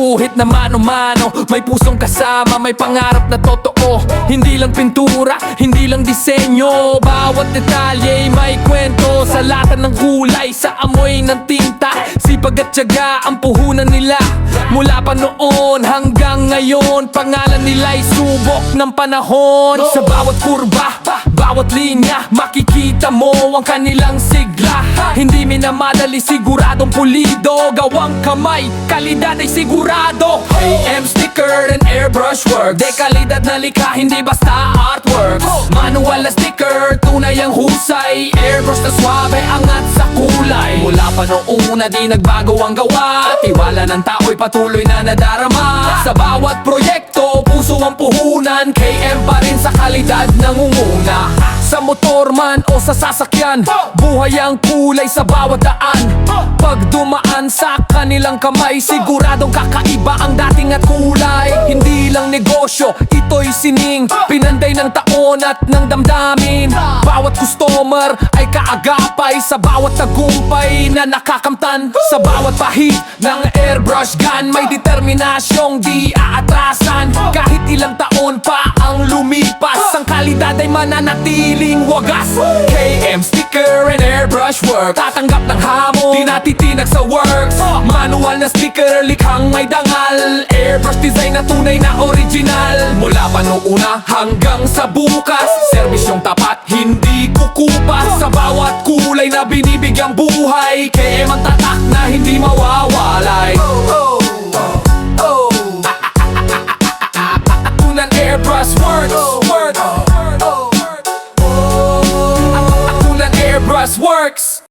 guhit na mano-mano, may pusong kasama, may pangarap na totoo. Hindi lang pintura, hindi lang disenyo, bawat detalye may kwento. Sa lata ng kulay, sa amoy ng tinta, sipag at tiyaga ang puhunan nila. Mula pa noon hanggang ngayon, pangalan nila'y subok ng panahon. Sa bawat kurba, bawat linya, makikita mo ang kanilang sigla. Hindi minamadali, siguradong pulido, gawang kamay, kalidad ay sigurado. AM sticker and airbrush work, de kalidad na likha, hindi basta artwork. Manual na sticker, tunay ang husay, airbrush na swabe, angat sa kulay. Mula pa noong una di nagbago ang gawa, tiwala ng tao'y patuloy na nadarama. Sa bawat proyekto, puso ang puhunan, KM pa rin sa kalidad nangunguna. Sa motor man o sa sasakyan, buhay ang kulay sa bawat daan. Pag dumaan sa kanilang kamay, siguradong kakaiba ang dating at kulay. Hindi lang negosyo, ito'y sining, pinanday ng taon at ng damdamin. Bawat customer ay kaagapay, sa bawat tagumpay na nakakamtan. Sa bawat pahid ng airbrush gun, may determinasyong di aatrasan. Kahit ilang taon pa ang lumipas, ang kalidad ay mananatiling wagas. KM sticker and airbrush work, tatanggap ng hamon, di natitinag sa works. Manual na sticker, likhang may dangal, airbrush design na tunay na original. Mula pa noong una hanggang sa bukas, serbisyong tapat, hindi kukupas. Sa bawat kulay na binibigyang buhay, KM ang tatak na hindi mawawalay. Tunan airbrush works, Tunan airbrush works.